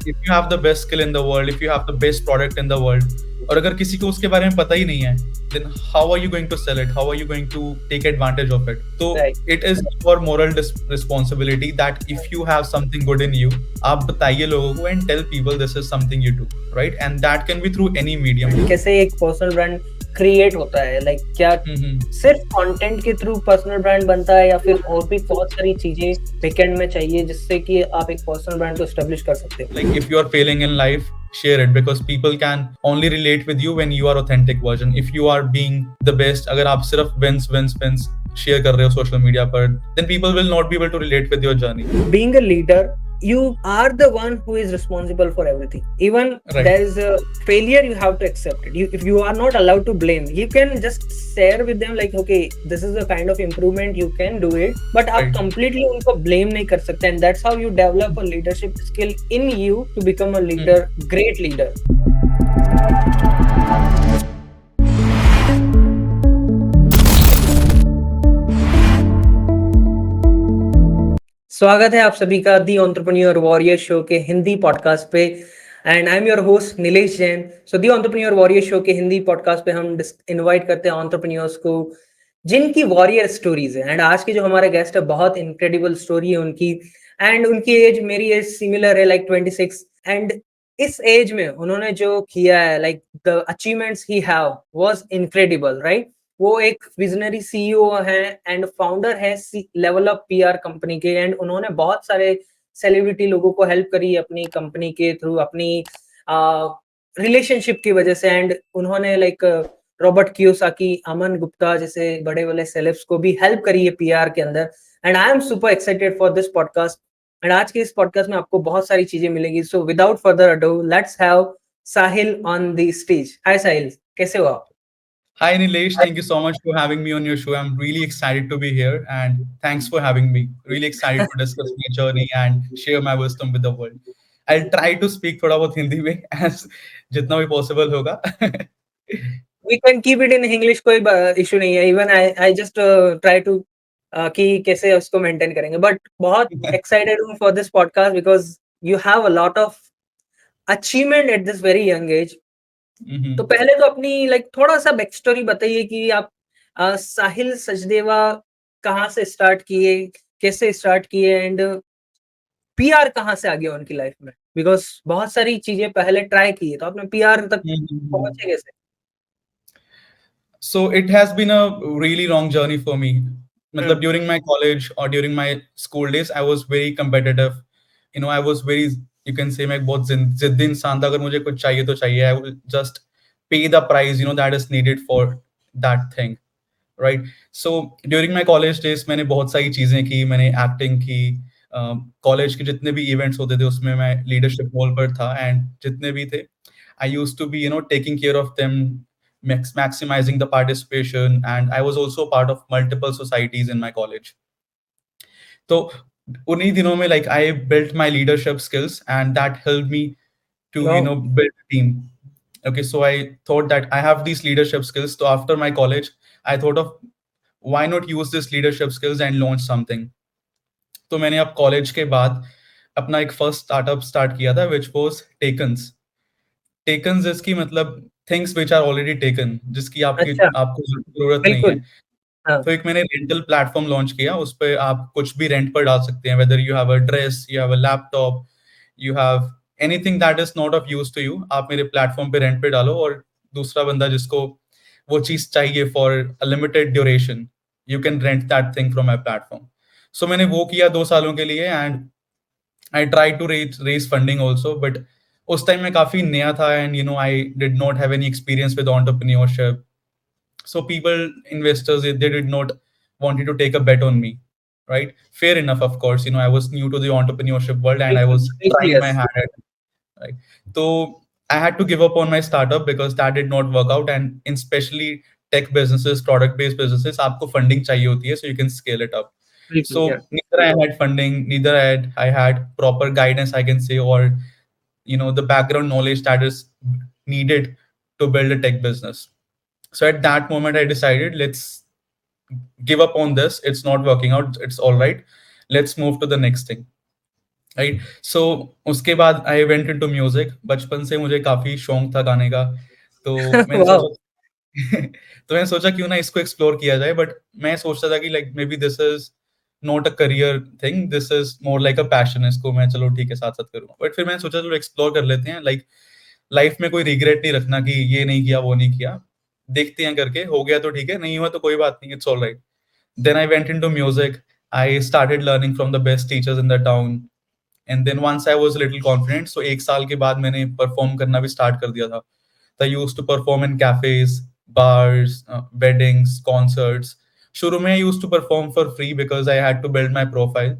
if you have the best skill in the world, if you have the best product in the world, और अगर किसी को उसके बारे में पता ही नहीं है, then how are you going to sell it? How are you going to take advantage of it? So Right. it is your moral responsibility that if you have something good in you, आप बताइए लोगों को and tell people this is something you do, right? And that can be through any medium. कैसे एक personal brand create होता है, like क्या सिर्फ कंटेंट के थ्रू पर्सनल ब्रांड बनता है या फिर और भी बहुत सारी चीजें बैकएंड में चाहिए जिससे कि आप एक पर्सनल ब्रांड को एस्टेब्लिश कर सकते हो? Like if you are failing in life, share it because people can only relate with you when you are authentic version. If you are being the best, अगर आप सिर्फ wins share कर रहे हो social media पर, then people will not be able to relate with your journey. Being a leader, you are the one who is responsible for everything. Even Right. there is a failure, you have to accept it. If you are not allowed to blame, you can just share with them like, okay, this is the kind of improvement, you can do it, but आप Right. completely उनको blame नहीं कर सकते, and that's how you develop a leadership skill in you to become a leader, great leader. स्वागत है आप सभी का दी एंटरप्रेन्योर वॉरियर शो के हिंदी पॉडकास्ट पे, and I am your host Nilesh Jain. So the entrepreneur warrior show के हिंदी पॉडकास्ट पे हम इनवाइट करते हैं एंटरप्रेन्योर्स को जिनकी वॉरियर स्टोरीज है. एंड आज के जो हमारे गेस्ट है, बहुत इनक्रेडिबल स्टोरी है उनकी, एंड उनकी एज मेरी एज सिमिलर है, लाइक 26. एंड इस एज में उन्होंने जो किया है, like the achievements he have was incredible, right? वो एक विजनरी सीईओ है एंड फाउंडर है लेवल अप पीआर कंपनी के, एंड उन्होंने बहुत सारे सेलिब्रिटी लोगों को हेल्प करी अपनी कंपनी के थ्रू, अपनी रिलेशनशिप की वजह से. एंड उन्होंने like Robert Kiyosaki, Aman Gupta जैसे बड़े बड़े सेलेब्स को भी हेल्प करी है पीआर के अंदर. And I am super excited for this podcast. And आज के इस पॉडकास्ट में आपको बहुत सारी चीजें मिलेगी. So without further ado, let's have Sahil on the stage. Hi Sahil, कैसे हो आप? Hi Nilesh, thank you so much for having me on your show. I'm really excited to be here and thanks for having me. Really excited to discuss my journey and share my wisdom with the world. I'll try to speak थोड़ा बहुत हिंदी में as जितना भी possible होगा. We can keep it in English, कोई issue नहीं है. Even I just try to कि कैसे उसको मेंटेन करेंगे, बट बहुत एक्साइटेड हूँ for this podcast because you have a lot of achievement at this very young age. तो पहले तो अपनी लाइक थोड़ा सा बैक स्टोरी बताइए कि आप साहिल सचदेवा कहाँ से स्टार्ट किए, कैसे स्टार्ट किए, एंड पीआर कहाँ से आ गया उनकी लाइफ में, बिकॉज बहुत सारी चीजें पहले ट्राई की है, तो आपने पीआर तक पहुंचे कैसे? So it has been a really long journey for me. मतलब during my college or during my school days, I was very competitive. You know, I was very, you can say मैं एक बहुत जिद्दी इंसान था. अगर मुझे कुछ चाहिए तो चाहिए. I will just pay the price, you know, that is needed for that thing, right? So during my college days, मैंने बहुत सारी चीजें की. मैंने एक्टिंग की. कॉलेज के जितने भी इवेंट्स होते थे उसमें मैं लीडरशिप रोल पर था, एंड जितने भी थे I used to be, you know, taking care of them, maximizing the participation, and I was also part of multiple societies in my college. So उन्हीं दिनों में like I built my leadership skills and that helped me to, you know, build a team. Okay, so I thought that I have these leadership skills. So after my college, I thought of why not use this leadership skills and launch something. तो मैंने अब college के बाद अपना एक first startup start किया था, which was टेकन्स. Takens इसकी मतलब things which are already taken, जिसकी आपकी अच्छा, आपको जरूरत नहीं है. बिल्कुल. हाँ. तो एक मैंने रेंटल प्लेटफॉर्म लॉन्च किया. उस पे आप कुछ भी रेंट पर डाल सकते हैं, whether you have a dress, you have a laptop, you have anything that is not of use to you, आप मेरे प्लेटफॉर्म पे रेंट पे डालो, और दूसरा बंदा जिसको वो चीज चाहिए for a limited duration, you can rent that thing from my platform. So मैंने वो किया 2 सालों के लिए, and I try to raise funding also, but उस टाइम में काफी नया था, and you know I did not have any experience with entrepreneurship. So people, investors, they did not wanted to take a bet on me, right? Fair enough, of course. You know, I was new to the entrepreneurship world and I बिल्कुल was बिल्कुल, trying my yes. hand at it, right? So I had to give up on my startup because that did not work out. And in especially tech businesses, product-based businesses, आपको funding चाहिए होती है so you can scale it up. बिल्कुल, So yes. neither I had funding, neither I had proper guidance, I can say, or you know, the background knowledge that is needed to build a tech business. So at that moment, I decided, let's give up on this. It's not working out. It's all right. Let's move to the next thing. Right. So उसके बाद I went into music. बचपन से मुझे काफी शौक था गाने का, तो मैंने वाओ! सोचा तो मैंने सोचा क्यों ना इसको एक्सप्लोर किया जाए। बट मैं सोचता था कि like may be this is not a career thing, this is more like a passion. इसको मैं चलो ठीक है साथ साथ करूँगा, बट फिर मैंने सोचा चलो एक्सप्लोर कर लेते हैं। लाइक लाइफ में कोई रिग्रेट नहीं रखना कि ये नहीं किया वो नहीं किया, देखते हैं करके, हो गया तो ठीक है, नहीं हुआ तो कोई बात नहीं, it's all right. Then I went into music. I started learning from the best teachers in the town. And then once I was a little confident, so एक साल के बाद मैंने परफॉर्म करना भी स्टार्ट कर दिया था। So I used to perform in cafes, bars, weddings, concerts. शुरू में I used to perform for free because I had to build my profile.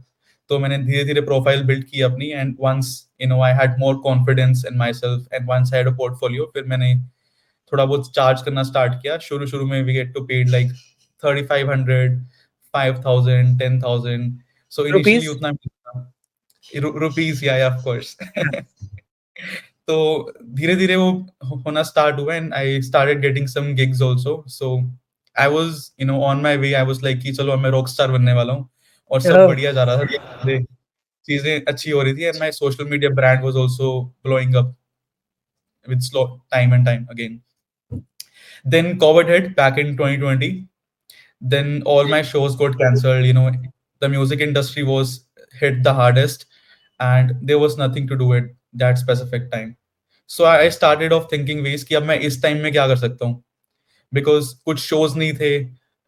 तो मैंने धीरे धीरे प्रोफाइल बिल्ड की अपनी, and once I had more confidence in my self and once I had a portfolio, फिर मैंने थोड़ा बहुत चार्ज करना स्टार्ट किया। शुरू शुरू में we get to paid like 3500, 5000, 10,000। So initially rupees? उतना मिलता, रुपीज, या ऑफ कोर्स। तो धीरे धीरे वो होना स्टार्ट हुआ, and I started getting some gigs also. So I was on my way. I was like कि चलो अब मैं रॉक स्टार बनने वाला हूँ, और सब ओह! बढ़िया जा रहा था, चीजें अच्छी हो रही थी, and my social media brand was also blowing up with slow time and time again. Then COVID hit back in 2020. Then all my shows got cancelled. The music industry was hit the hardest, and there was nothing to do at that specific time. So I started off thinking ways कि अब मैं इस time में क्या कर सकता हूँ, because कुछ शोज नहीं थे,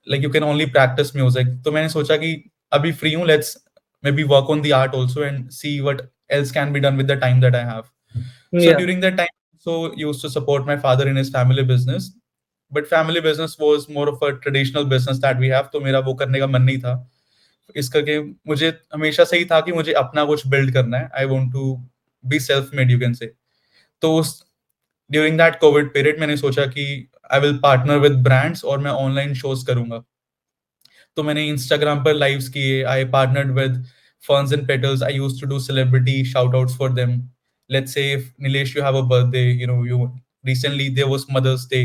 like you can only practice music. तो मैंने सोचा कि अभी फ्री हूँ, let's may be work on the art also and see what else can be done with the time that I have. So Yeah, during that time, so used to support my father in his family business, but family business was more of a traditional business that we have, तो मेरा वो करने का मन नहीं था। इस करके मुझे हमेशा से ही था कि मुझे अपना कुछ बिल्ड करना है, I want to be self made, you can say. तो उस ड्यूरिंग दैट कोविड पीरियड मैंने सोचा कि I will partner with brands और मैं ऑनलाइन शोज करूंगा। तो मैंने इंस्टाग्राम पर लाइव्स किए। I partnered with Ferns and Petals. I used to do celebrity shout outs for them. Let's say if Nilesh, you have a birthday, you recently there was Mother's Day.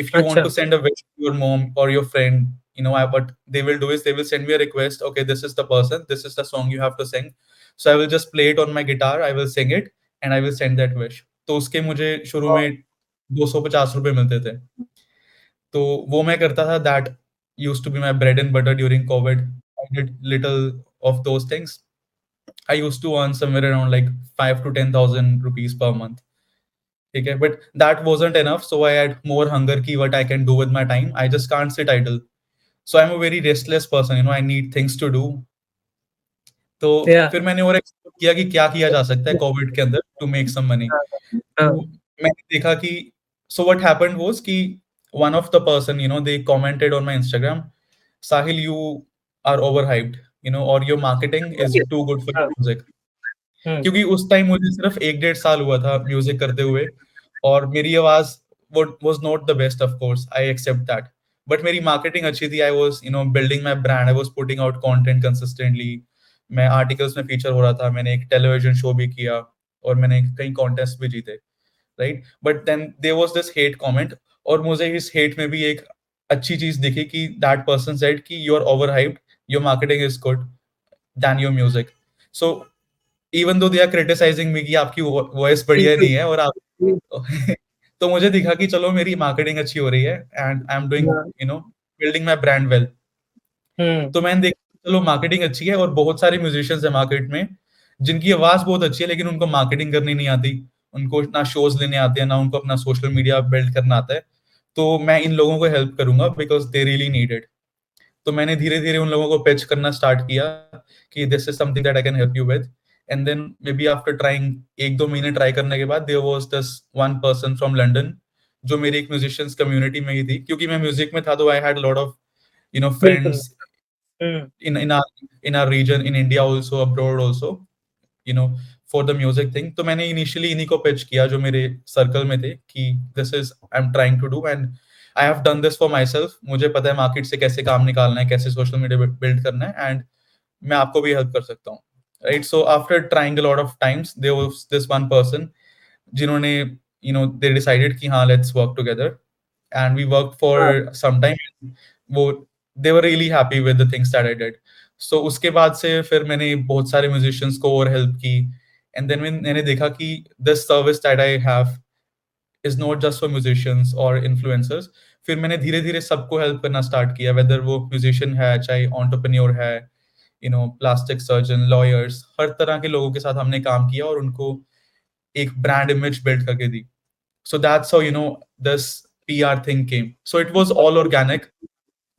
If you want अच्छा, to send a wish to your mom or your friend, what they will do is they will send me a request. Okay, this is the person, this is the song you have to sing. So I will just play it on my guitar, I will sing it, and I will send that wish. तो उसके मुझे शुरू में wow! 250 रुपए मिलते थे। तो वो मैं करता था, that used to be my bread and butter during COVID. I did little of those things. I used to earn somewhere around like 5 to 10,000 rupees per month. ठीक है, but that wasn't enough, so I had more hunger की what I can do with my time, I just can't sit idle. So I am a very restless person, I need things to do. तो Yeah, फिर मैंने और explore किया कि क्या किया जा सकता है कोविड के अंदर टू मेक सम मनी। हाँ, तो हाँ, मैंने देखा कि सो व्हाट हैपेंड वाज कि one of the person, they commented on my Instagram, Sahil, you are overhyped, or your marketing is too good for हाँ, music। हुँ, क्योंकि उस टाइम मुझे सिर्फ 1 डेढ़ साल हुआ था म्यूजिक करते हुए, और मेरी आवाज was not the best, of course I accept that. But मेरी मार्केटिंग अच्छी थी, I was building my brand, I was putting out content consistently. मैं आर्टिकल्स में फीचर हो रहा था, मैंने एक टेलीविजन शो भी किया, और मैंने कई कॉन्टेस्ट भी जीते, right. But then there was this hate comment, और मुझे इस हेट में भी एक अच्छी चीज दिखी कि दैट पर्सन सेड कि you are over hyped, your marketing is good then your music. So even though they are criticising मी कि आपकी वॉइस बढ़िया बिल्कुल, नहीं है, और आप हुँ, तो मुझे दिखा कि चलो मेरी मार्केटिंग अच्छी हो रही है, एंड आई एम डूइंग हाँ, बिल्डिंग माय ब्रांड वेल। हुँ, तो मैंने देखा चलो मार्केटिंग अच्छी है, और बहुत सारे म्यूजिशियंस हैं मार्केट में जिनकी आवाज बहुत अच्छी है, लेकिन उनको मार्केटिंग करनी नहीं आती, उनको ना शोज लेने आते हैं, ना उनको अपना सोशल मीडिया बिल्ड करना आता है। तो मैं इन लोगों को हेल्प करूंगा because they really need it. तो मैंने धीरे धीरे उन लोगों को पिच करना स्टार्ट किया कि this is something that I can help you with. And then maybe after trying 1-2 महीने ट्राई करने के बाद there was this one person from London, जो मेरी एक म्यूजिशियंस कम्युनिटी में ही थी, क्योंकि मैं म्यूजिक में था, तो आई हैड लॉट ऑफ बिल्कुल, friends hmm, in our region, in India also, abroad also, you know for the music thing। तो मैंने इनिशियली इन्हीं को पिच किया जो मेरे सर्कल में थे कि this is I am trying to do, and I have done this for myself. मुझे पता है मार्केट से कैसे काम निकालना है, कैसे सोशल मीडिया बिल्ड करना है, एंड मैं आपको भी हेल्प कर सकता हूँ, right. So after trying a lot of times there was this one person जिन्होंने दे डिसाइडेड कि हाँ let's work together, and we work हाँ, फॉर सम टाइम। वो they were really happy with the things that I did. So उसके बाद से फिर मैंने बहुत सारे म्यूजिशियंस को और हेल्प की, एंड देन मैंने देखा कि this service that I have is not just for musicians और इन्फ्लुएंसर्स। फिर मैंने धीरे धीरे सबको हेल्प करना स्टार्ट किया, वेदर वो म्यूजिशियन है, चाहे एंटरप्रेन्योर है, प्लास्टिक सर्जन, लॉयर्स, हर तरह के लोगों के साथ हमने काम किया और उनको एक ब्रांड इमेज बिल्ड करके दी. So that's how this PR thing came. So it was all organic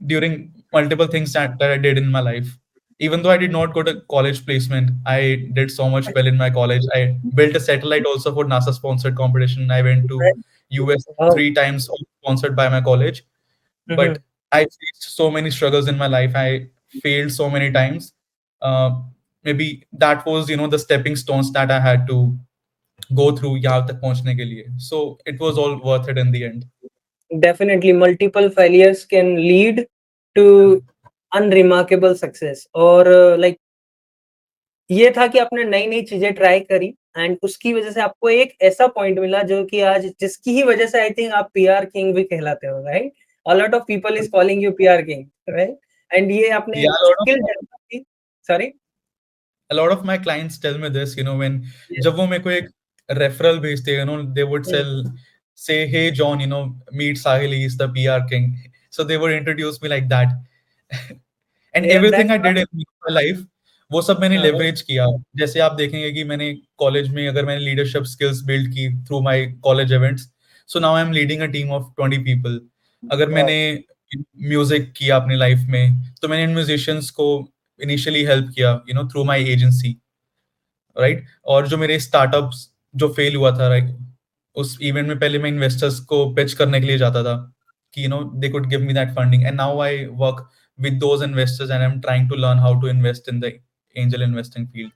during multiple things that I did in my life. Even though I did not go to college placement, I did so much well in my college. I built a satellite also for NASA sponsored competition. I went to US Wow. 3 times, all sponsored by my college. But Mhm. I faced so many struggles in my life. I failed so many times. Uh, Maybe that was the stepping stones that I had to go through यहाँ तक पहुंचने के लिए. So it was all worth it in the end. Definitely, multiple failures can lead to unremarkable success. और like ये था कि आपने नई-नई चीजें ट्राई करी एंड उसकी वजह से आपको एक ऐसा पॉइंट मिला जो कि आज जिसकी ही वजह से आई थिंक आप पीआर किंग भी कहलाते हो, right? A lot of people is calling you PR king, right? And ये आपने Yeah, स्किल डेवलप की। Sorry? a lot of my clients tell me this, when yes. जब वो मेरे को एक referral भेजते हैं, they would hmm, say, hey John, meet Sahil, he's the PR king. So they would introduce me like that. And yeah everything that's I did in my life, वो सब मैंने हाँ, लेवरेज किया। जैसे आप देखेंगे कि मैंने कॉलेज में अगर मैंने लीडरशिप स्किल्स बिल्ड की through my college events, so now I am leading a team of 20 people. अगर वाओ! मैंने म्यूजिक किया अपनी लाइफ में, तो मैंने इन म्यूजिशियंस को इनिशियली हेल्प किया थ्रू माय एजेंसी, राइट? और जो मेरे स्टार्टअप्स जो फेल हुआ था, राइट, उस इवेंट में पहले मैं इन्वेस्टर्स को पिच करने के लिए जाता था कि they could give me that funding, and now I work with those investors and I am trying to learn how to invest in the angel investing field.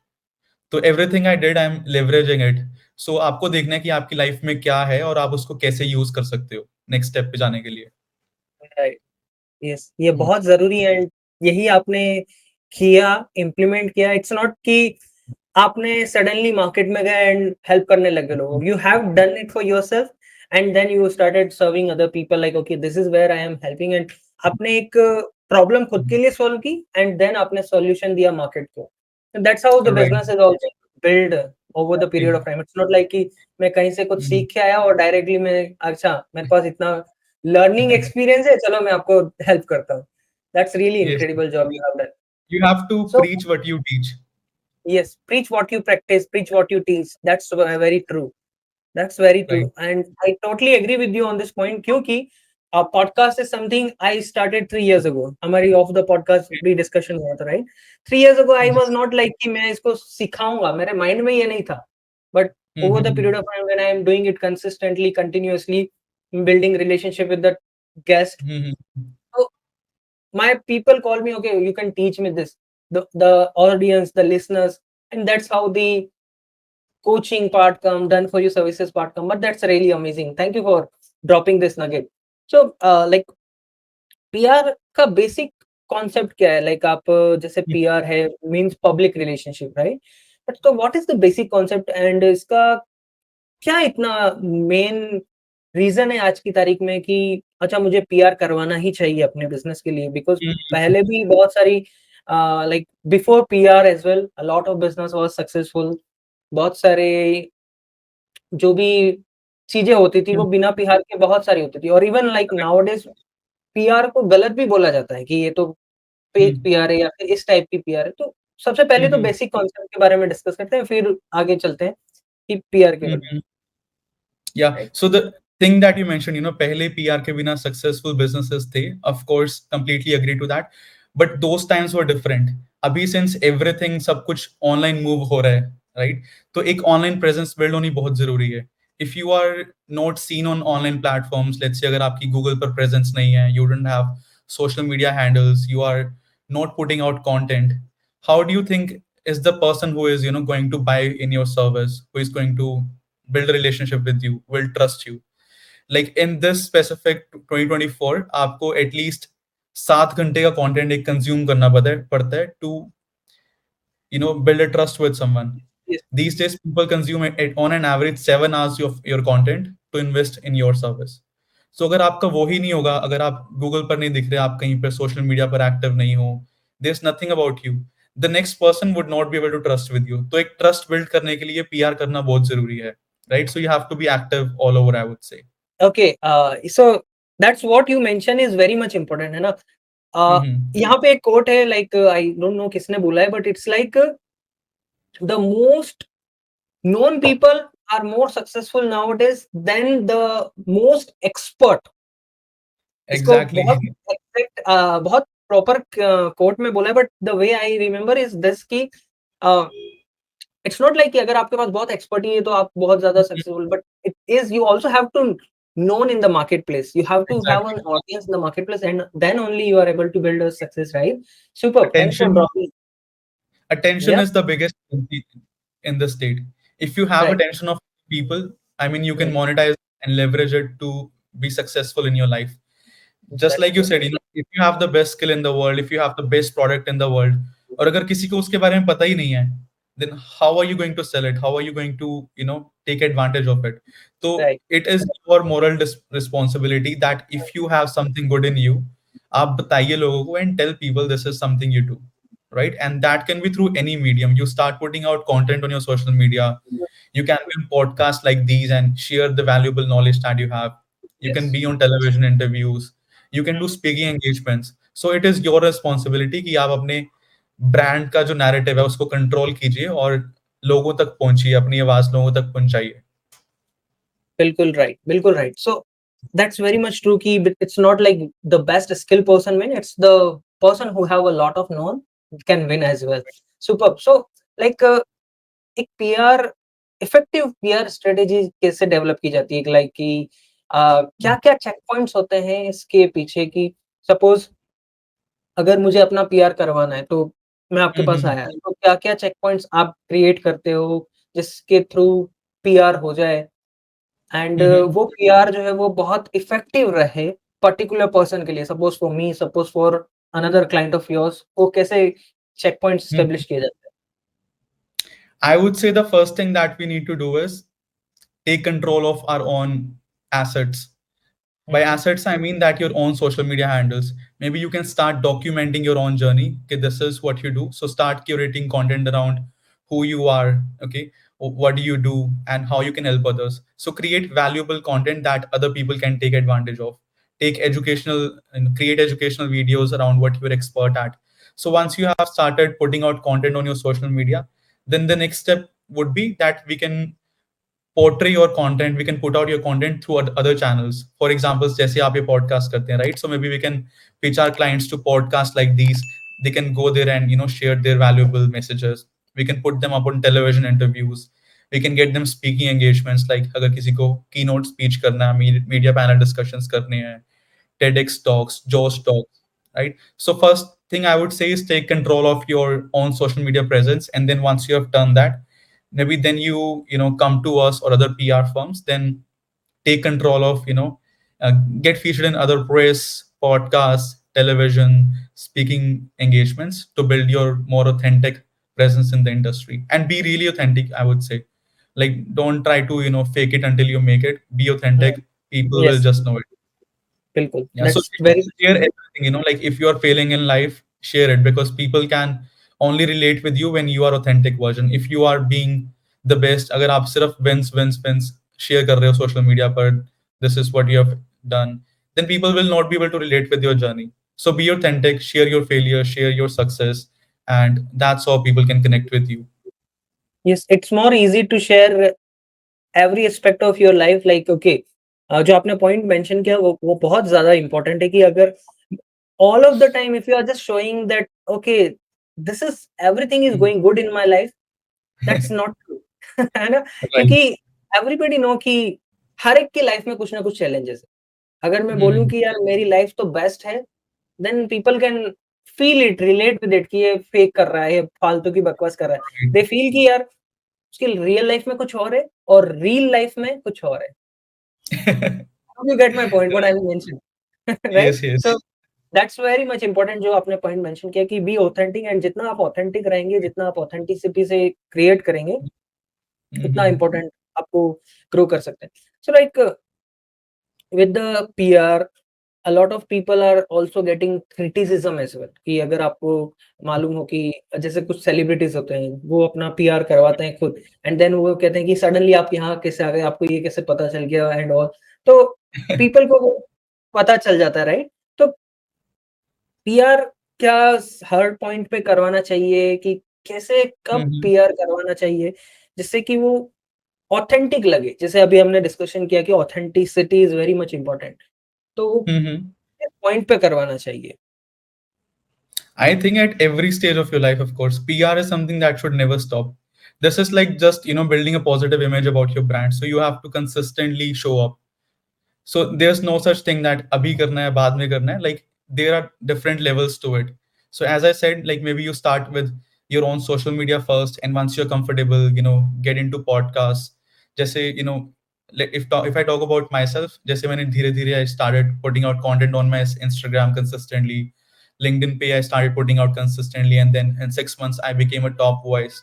तो everything I did, I am leveraging it. So आपको देखना है कि आपकी life में क्या है और आप उसको कैसे यूज कर सकते हो नेक्स्ट स्टेप पे जाने के लिए। राइट। यस, ये हम्म, बहुत ज़रूरी है एंड यही आपने किया, इम्प्लीमेंट किया। इट्स नॉट कि आपने सडनली मार्केट में गए एंड हेल्प करने लग गए लोगों को। You have done it for yourself and then you started serving other people like okay this is where I am helping and आपने एक प्रॉब्लम खुद के लिए सॉल्व की एंड देन आपने सॉल्यूशन दिया मार्केट को। That's how the right, business is also build over the period of time. It's not like कि मैं कहीं से कुछ सीख के आया और डायरेक्टली मैं अच्छा मेरे पास इतना लर्निंग एक्सपीरियंस है, चलो मैं आपको हेल्प करता हूँ। That's really yes, incredible job you have done. You have to so preach what you teach. yes, preach what you practice, preach what you teach. That's very true. That's very right, true. And I totally agree with you on this point क्योंकि podcast is something I started 3 years ago. हमारी off the podcast भी discussion हुआ था, right? 3 years ago I was not like कि मैं इसको सिखाऊंगा, मेरे mind में ये नहीं था. But over the period of time when I am doing it consistently, continuously, building relationship with the guest, so my people call me, okay, you can teach me this. The audience, the listeners, and that's how the coaching part come, done for you services part come. But that's really amazing. Thank you for dropping this nugget. So like PR का basic concept क्या है? Like आप जैसे PR है means public relationship, right? But तो what is the basic concept and इसका क्या इतना मेन रीजन है आज की तारीख में कि अच्छा मुझे पीआर करवाना ही चाहिए अपने बिजनेस के लिए? बिकॉज पहले भी बहुत सारी like before PR as well a lot of business was successful. बहुत सारे जो भी चीजें होती थी वो बिना पीआर के बहुत सारी होती थी और इवन लाइक नाउअडेज पीआर को गलत भी बोला जाता है कि ये तो फेक पीआर है या फिर इस टाइप की पीआर है। तो सबसे पहले तो बेसिक कॉन्सेप्ट के बारे में डिस्कस करते हैं, फिर आगे चलते हैं कि पीआर के बारे Yeah. में, right? So the thing that you mentioned, पहले PR के बिना successful businesses थे. Of course, completely agree to that. But those times were different. अभी since everything सब कुछ online move हो रहा है, right? तो एक online presence build होनी बहुत जरूरी है. If you are not seen on online platforms, let's say अगर आपकी Google पर presence नहीं है, you don't have social media handles, you are not putting out content, how do you think is the person who is going to buy in your service, who is going to build a relationship with you, will trust you? Like in this specific 2024, आपको at least 7 घंटे का content एक consume करना पड़ता है to build a trust with someone. Yes, These days people consume on an average 7 hours of your content to invest in your service. So अगर आपका वो ही नहीं होगा, अगर आप गूगल पर नहीं दिख रहे, आप कहीं पर सोशल मीडिया पर एक्टिव नहीं हो, there's nothing about you, the next person would not be able to trust with you. तो एक trust build करने के लिए PR करना बहुत जरूरी है, right? So you have to be active all over, I would say. Okay, so that's what you mentioned is very much important, है ना? Mm-hmm. यहाँ पे एक quote है, like I don't know किसने बोला है, but it's like the most known people are more successful nowadays than the most expert. इसको Exactly. बहुत exact, बहुत proper quote में बोला है, but the way I remember is this कि it's not like कि अगर आपके पास बहुत expertise है तो आप बहुत ज़्यादा successful, but it is you also have to known in the marketplace. You have to have an Exactly. audience in the marketplace, and then only you are able to build a success, right? Superb. Thanks for Attention dropping. attention Yeah, is the biggest currency in the state. If you have right. attention of people, I mean, you can Hmm. monetize and leverage it to be successful in your life. Just That's like you true. said, if you have the best skill in the world, if you have the best product in the world, और अगर किसी को उसके बारे में पता ही नहीं है, then how are you going to sell it? How are you going to, take advantage of it? So Right. it is your moral responsibility that if you have something good in you, आप बताइए लोगों को and tell people this is something you do, right? And that can be through any medium. You start putting out content on your social media. You can be on podcasts like these and share the valuable knowledge that you have. You can Yes. be on television interviews. You can do speaking engagements. So it is your responsibility कि आप अपने brand का जो narrative है उसको control कीजिए और लोगों तक पहुंचिए, अपनी आवाज लोगों तक पहुंचाइए. बिल्कुल राइट, बिल्कुल right. So that's very much true कि it's not like the best skill person win, it's the person who have a lot of known can win as well. Superb. So like एक PR, effective PR strategy कैसे develop की जाती है, like कि क्या क्या check points होते हैं इसके पीछे की? सपोज अगर मुझे अपना पीआर करवाना है तो मैं आपके पास हम्म. आया, तो क्या क्या चेक पॉइंट्स आप क्रिएट करते हो जिसके थ्रू पीआर हो जाए, एंड हम्म. वो पीआर जो है वो बहुत इफेक्टिव रहे पर्टिकुलर पर्सन के लिए, suppose for me, suppose for another client of yours, वो कैसे चेक पॉइंट हम्म. एस्टेब्लिश किए जाते I would say the first thing that we need to do is take control of our own assets. By हैं? assets, I mean that your own social media handles. Maybe you can start documenting your own journey. Okay, this is what you do. So start curating content around who you are. Okay, what do you do, and how you can help others. So create valuable content that other people can take advantage of. Take educational and create educational videos around what you're expert at. So once you have started putting out content on your social media, then the next step would be that we can portray your content, we can put out your content through other channels. For example, जैसे आप ये podcast करते हैं, right? So maybe we can pitch our clients to podcasts like these. They can go there and share their valuable messages. We can put them up on television interviews. We can get them speaking engagements, like अगर किसी को keynote speech करना है, media panel discussions करने हैं, TEDx talks, Josh talks, right? So first thing I would say is take control of your own social media presence, and then once you have done that, maybe then you come to us or other PR firms, then take control of get featured in other press, podcasts, television, speaking engagements to build your more authentic presence in the industry and be really authentic. I would say, like, don't try to fake it until you make it. Be authentic. People will yes, just know it. बिल्कुल. Yeah, so that's very. share everything, like if you are failing in life, share it because people can only relate with you when you are authentic version. If you are being the best, अगर आप सिर्फ wins share कर रहे हो social media पर, this is what you have done, then people will not be able to relate with your journey. So be authentic, share your failure, share your success, and that's how people can connect with you. Yes, it's more easy to share every aspect of your life, like okay. जो आपने point mention किया वो बहुत ज्यादा important है कि अगर all of the time if you are just showing that okay, this is everything is Mm. going good in my life, that's not true. है ना? Right. क्योंकि एवरीबॉडी नो कि हर एक की लाइफ में कुछ ना कुछ चैलेंजेस है. अगर मैं बोलूं Mm. कि यार मेरी लाइफ तो बेस्ट है, then people can feel it, relate with it कि ये फेक कर रहा है, ये फालतू की बकवास कर रहा है. Right. दे फील कि यार उसकी रियल लाइफ में कुछ और है और रियल लाइफ में कुछ और है. You get my point what I mentioned. Right? Yes, yes. So that's very much important जो आपने पॉइंट मेंशन किया कि बी ऑथेंटिक, एंड जितना आप ऑथेंटिक रहेंगे, जितना आप ऑथेंटिसिटी से क्रिएट करेंगे, उतना Mm-hmm. इंपॉर्टेंट आपको ग्रो कर सकते हैं. So like with the PR, a lot of people are also getting criticism as well कि अगर आपको मालूम हो कि जैसे कुछ सेलिब्रिटीज होते हैं वो अपना पीआर करवाते हैं खुद एंड देन वो कहते हैं कि सडनली आप यहाँ कैसे आ गए आपको ये कैसे पता चल गया एंड ऑल तो पीपल को वो पता चल जाता है राइट तो पीआर क्या हर पॉइंट पे करवाना चाहिए कि कैसे कब हम्म, पीआर करवाना चाहिए जिससे कि वो ऑथेंटिक लगे जैसे अभी हमने डिस्कशन किया कि authenticity is very much important तो वो हम्म. किस पॉइंट पे करवाना चाहिए I think at every stage of your life, of course, PR is something that should never stop. This is like just, building a positive image about your brand. So you have to consistently show up. So there's no such thing that abhi karna hai, baad mein karna hai. Like there are different levels to it. So as I said, like maybe you start with your own social media first, and once you're comfortable, get into podcasts. Jaise, like if I talk about myself, jaise maine dheere dheere I started putting out content on my Instagram consistently. LinkedIn pay I started putting out consistently, and then in 6 months I became a top voice.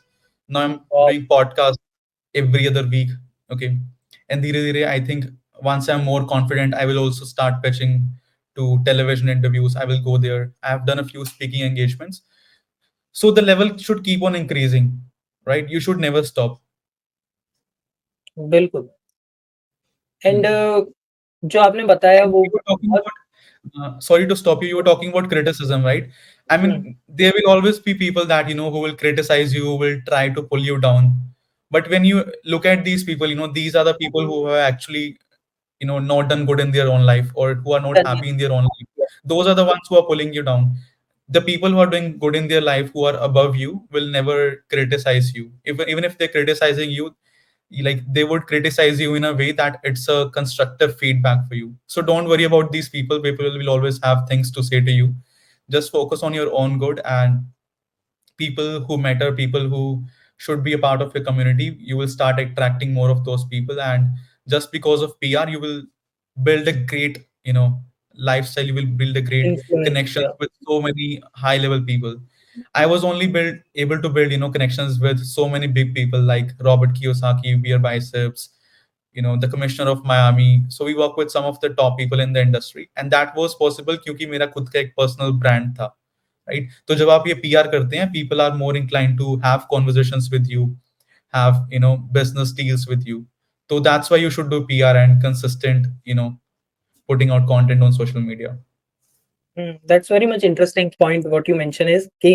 Now I'm और doing podcasts every other week. Okay, and dheere dheere I think once I'm more confident, I will also start pitching to television interviews. I will go there. I have done a few speaking engagements. So the level should keep on increasing, right? You should never stop. बिल्कुल and Hmm. जो आपने बताया And वो you were talking बहुत about, sorry to stop you, you were talking about criticism, right? I hmm, mean, there will always be people that, who will criticize you, who will try to pull you down. But when you look at these people, these are the people who have actually, not done good in their own life, or who are not चलिए happy in their own life. Those are the ones who are pulling you down. The people who are doing good in their life, who are above you, will never criticize you. Even if they're criticizing you, like they would criticize you in a way that it's a constructive feedback for you. So don't worry about these people. People will always have things to say to you. Just focus on your own good, and people who matter, people who should be a part of your community, you will start attracting more of those people. And just because of PR, you will build a great, lifestyle. You will build a great influence connections या with so many high level people. I was only able to build, connections with so many big people like Robert Kiyosaki, Beer Biceps, the commissioner of Miami. So we work with some of the top people in the industry, and that was possible क्योंकि मेरा खुद का एक personal brand था, right? तो जब आप ये PR करते हैं, people are more inclined to have conversations with you, have business deals with you. So that's why you should do PR and consistent, putting out content on social media. That's very much interesting point what you mention is कि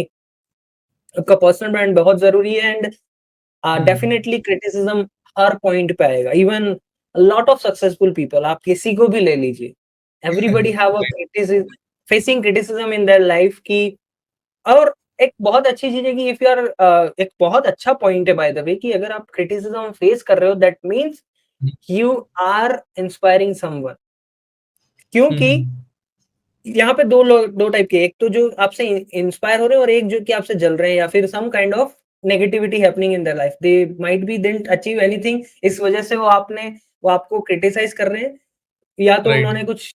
आपका personal brand बहुत ज़रूरी है and Hmm. Definitely criticism her point पे आएगा even lot of successful people आप किसी को भी ले लीजिए everybody have a criticism facing criticism in their life की और एक बहुत अच्छी चीज है कि इफ यू आर एक बहुत अच्छा पॉइंट है बाय द वे कि अगर आप क्रिटिसिज्म फेस कर रहे हो that means you are inspiring someone क्योंकि Hmm. यहाँ पे दो लोग दो टाइप के एक तो जो आपसे इंस्पायर हो रहे हैं और एक जो कि आपसे जल रहे हैं या फिर some kind of negativity happening in their life they might be didn't achieve anything इस वजह से वो आपको क्रिटिसाइज कर रहे हैं या तो Right. उन्होंने कुछ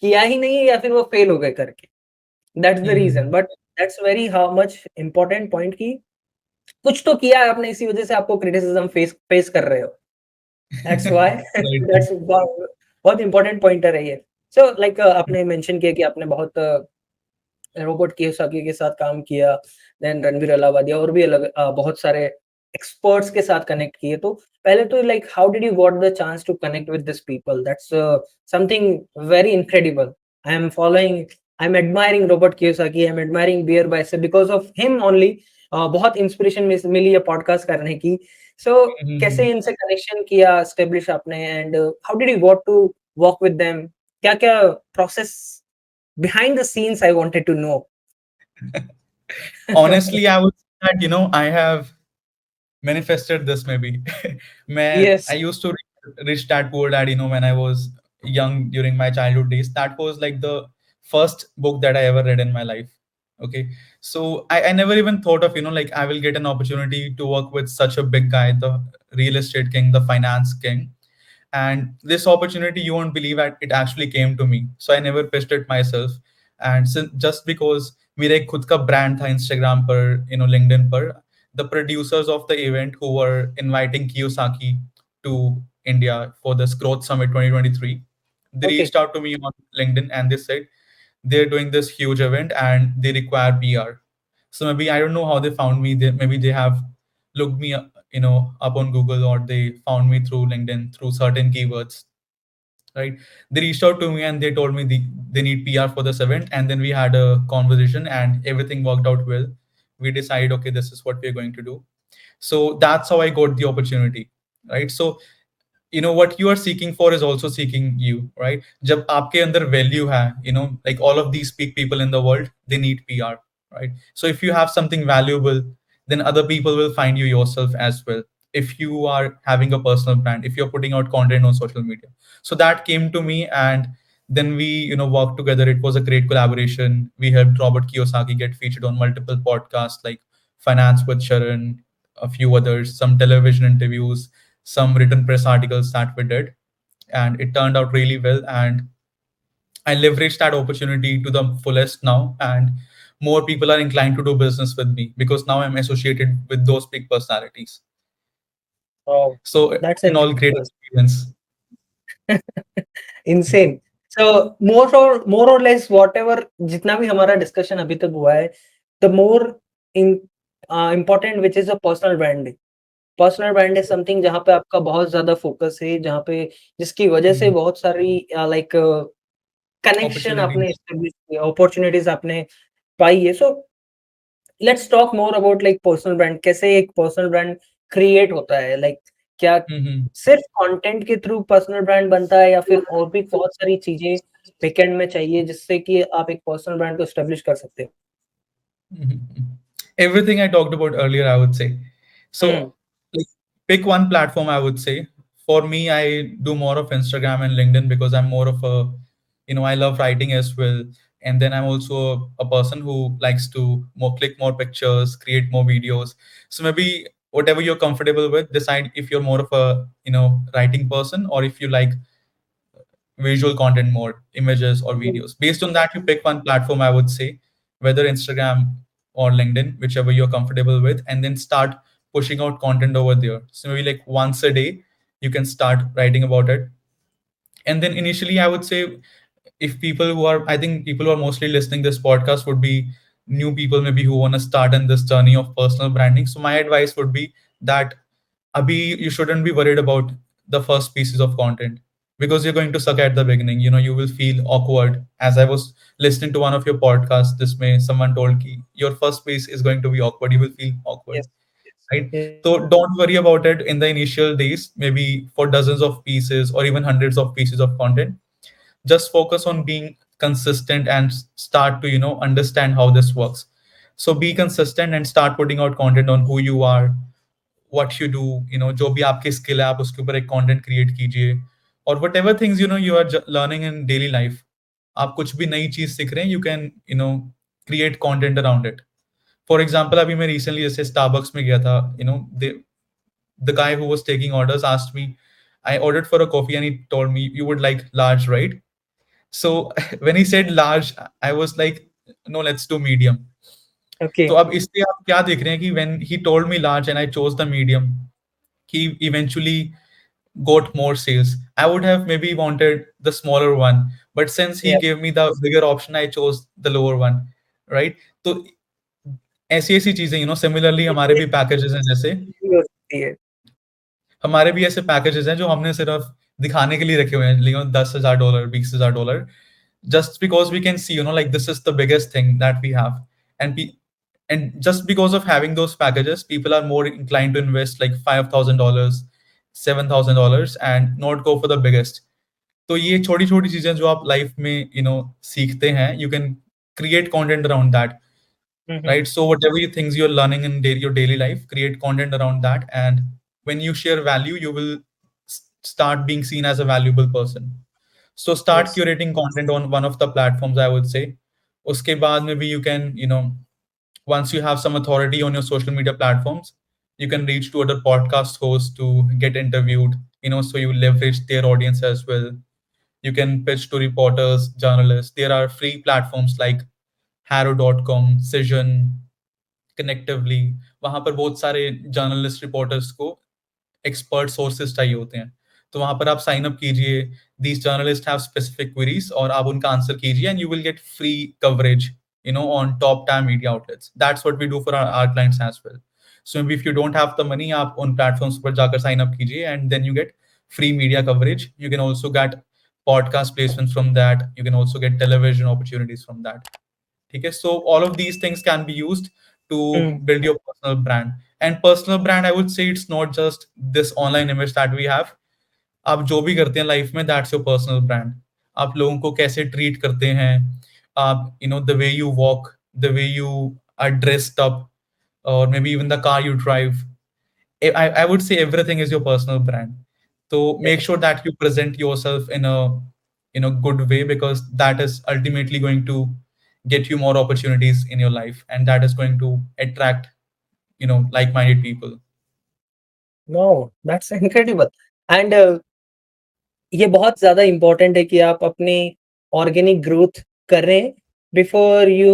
किया ही नहीं है या फिर वो फेल हो गए करके that's the reason Hmm. But that's very how much important point की कुछ तो किया है आपने इसी वजह से आपको क्रिटिसिज्म फेस फेस कर रहे हो दैट्स व्हाई Right. दैट्स बहुत इंपॉर्टेंट पॉइंटर है ये सो लाइक आपने मेंशन किया कि आपने बहुत रोबोट कियोसाकी के साथ काम किया, देन रणवीर अलाहाबादिया और भी अलग बहुत सारे एक्सपर्ट्स के साथ कनेक्ट किए। तो पहले तो like how did you got the chance to connect with this people? That's something very incredible. I am following I am admiring Robert Kiyosaki, I am admiring Beer Bicep because of him only. बहुत inspiration मिली है podcast करने की। सो कैसे Hmm. इनसे connection किया establish आपने and how did you got to work with them? क्या-क्या process behind the scenes I wanted to know? Honestly, I would say that, I have manifested this maybe. Man, I Yes. used to read Rich Dad Poor Dad, when I was young during my childhood days. That was like the first book that I ever read in my life. Okay. So I never even thought of, like I will get an opportunity to work with such a big guy, the real estate king, the finance king. And this opportunity, you won't believe it actually came to me. So I never pitched it myself. And since, just because मेरा एक खुद का brand था Instagram पर, LinkedIn पर, the producers of the event who were inviting Kiyosaki to India for this Growth Summit 2023, They reached out to me on LinkedIn and they said they're doing this huge event and they require PR. So maybe I don't know how they found me. Maybe they have looked me up, up on Google, or they found me through LinkedIn through certain keywords, right? They reached out to me and they told me they need PR for this event, and then we had a conversation and everything worked out well. We decided, okay, this is what we're going to do. So that's how I got the opportunity, right? So what you are seeking for is also seeking you, right? जब आपके अंदर value है, like all of these big people in the world, they need PR, right? So if you have something valuable, then other people will find you yourself as well. If you are having a personal brand, if you're putting out content on social media. So that came to me, and then we worked together. It was a great collaboration. We helped Robert Kiyosaki get featured on multiple podcasts like Finance with Sharon, a few others, some television interviews, some written press articles that we did, and it turned out really well. And I leveraged that opportunity to the fullest now, and more people are inclined to do business with me because now I'm associated with those big personalities. Oh, So that's in all, great interesting. experience. Insane. So more or less whatever जितना भी हमारा discussion अभी तक हुआ है, the more in important which is a personal branding. Personal brand is something जहाँ पे आपका बहुत ज़्यादा फोकस है, जहाँ पे जिसकी वजह से Mhm. बहुत सारी लाइक कनेक्शन आपने Opportunities. एस्टेब्लिश किया, अपॉर्च्युनिटीज आपने पाई है। So let's talk more about like personal brand, कैसे एक पर्सनल ब्रांड क्रिएट होता है? लाइक क्या Mhm. सिर्फ कंटेंट के थ्रू पर्सनल ब्रांड बनता है या फिर और भी बहुत सारी चीजें बैकएंड में चाहिए जिससे कि आप एक पर्सनल ब्रांड को एस्टेब्लिश कर सकते Mhm. Everything I talked about earlier, I would say. हो? So, like, pick one platform, I would say. For me, I do more of Instagram and LinkedIn because I'm more of a, I love writing as well. And then I'm also a person who likes to click more pictures, create more videos. So maybe whatever you're comfortable with, decide if you're more of a, writing person, or if you like visual content more, images or videos. Based on that, you pick one platform, I would say, whether Instagram or LinkedIn, whichever you're comfortable with, and then start pushing out content over there. So maybe like once a day, you can start writing about it. And then initially, I would say, if people who are, I think people who are mostly listening this podcast would be new people, maybe who want to start in this journey of personal branding. So my advice would be that Abhi, you shouldn't be worried about the first pieces of content because you're going to suck at the beginning. You will feel awkward. As I was listening to one of your podcasts, this may someone told ki your first piece is going to be awkward. You will feel awkward, right? Yes. So don't worry about it in the initial days, maybe for dozens of pieces or even hundreds of pieces of content. Just focus on being consistent and start to understand how this works. So be consistent and start putting out content on who you are, what you do, जो भी आपकी skill है आप उसके ऊपर एक content create कीजिए, और whatever things you are learning in daily life, आप कुछ भी नई चीज सीख रहे हैं, you can create content around it. For example अभी मैं रिसेंटली जैसे स्टारबक्स में गया था, the guy who was taking orders asked me, I ordered for a coffee and he told me you would like large, right? So when he said large, I was like, no, let's do medium. तो Okay. अब इससे आप क्या देख रहे हैं कि when he told me large and I chose the medium, he eventually got more sales. I would have maybe wanted the smaller one, but since he Yeah. gave me the bigger option, I chose the lower one, right? तो ऐसी ऐसी चीजें, similarly हमारे भी packages हैं जैसे, हो सकती है। हमारे भी ऐसे पैकेजेस हैं जो हमने सिर्फ दिखाने के लिए रखे हुए हैं, $10,000, $20,000, just because we can see, like this is the biggest thing that we have, and and just because of having those packages, people are more inclined to invest like $5,000, $7,000, and not go for the biggest. तो ये छोटी छोटी चीजें जो आप life में सीखते हैं, you can create content around that, hmm. right? So whatever you things you're learning in your daily life, create content around that, and when you share value, you will start being seen as a valuable person. So start Yes. curating content on one of the platforms, I would say. Uske baad maybe you can, once you have some authority on your social media platforms, you can reach to other podcast hosts to get interviewed, so you leverage their audience as well. You can pitch to reporters, journalists. There are free platforms like harrow.com, Cision, Connectively. वहां पर बहुत सारे journalist reporters को expert sources चाहिए होते हैं. तो वहां पर आप साइन अप कीजिए, these journalist have specific queries और आप उनका आंसर कीजिए and you will get free coverage on top time media outlets. That's what we do for our clients as well. So maybe if you don't have the money, आप उन platforms पर जाकर sign up कीजिए and then you get free media coverage. You can also get podcast placements from that. You can also get television opportunities from that. Okay, so all of these things can be used to Hmm. build your personal brand. And personal brand, I would say, it's not just this online image that we have. आप जो भी करते हैं life में, that's your personal brand. आप लोगों को कैसे ट्रीट करते हैं, आप the way you walk, the way you are dressed up, और maybe even the car you drive. I would say everything is your personal brand. So make sure that you present yourself in a good way, because that is ultimately going to get you more opportunities in your life, and that is going to attract like-minded people. No, that's incredible. And ये बहुत ज़्यादा important है कि आप अपनी organic growth करें before you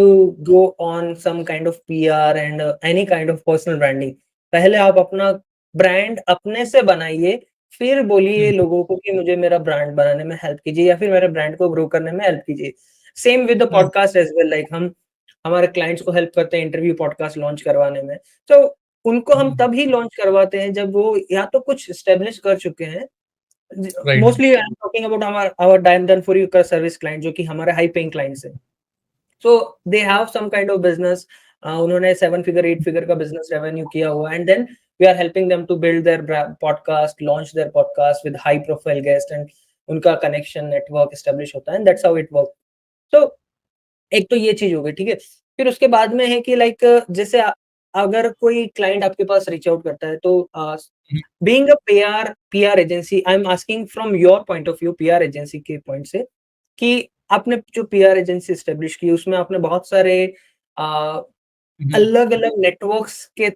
go on some kind of PR and any kind of personal branding. पहले आप अपना ब्रांड अपने से बनाइए, फिर बोलिए Hmm. लोगों को कि मुझे मेरा ब्रांड बनाने में हेल्प कीजिए या फिर मेरे ब्रांड को ग्रो करने में हेल्प कीजिए। Same with the Hmm. Podcast as well, like हम हमारे क्लाइंट्स को हेल्प करते हैं इंटरव्यू पॉडकास्ट लॉन्च करवाने में। तो उनको हम Hmm. तभी लॉन्च करवाते हैं जब वो या तो कुछ एस्टेब्लिश कर चुके हैं, Right. Mostly I am talking about our dine done for you का सर्विस क्लाइंट जो कि हमारे हाई पेइंग क्लाइंट्स हैं। So they have some kind of business, उन्होंने 7 फिगर 8 फिगर का बिजनेस रेवेन्यू किया हुआ, and then we are helping them to build their podcast, launch their podcast with high profile guest, and उनका connection network establish होता है, and that's how it work. तो एक तो ये चीज हो गई, ठीक है। फिर उसके बाद में है कि लाइक जैसे अगर कोई क्लाइंट आपके पास रीच आउट करता है तो Mhm. Being a PR agency, I am asking from your point of view, PR agency के पॉइंट से, कि आपने जो पीआर एजेंसी एस्टेब्लिश की उसमें आपने बहुत सारे Mhm. अलग अलग नेटवर्क्स के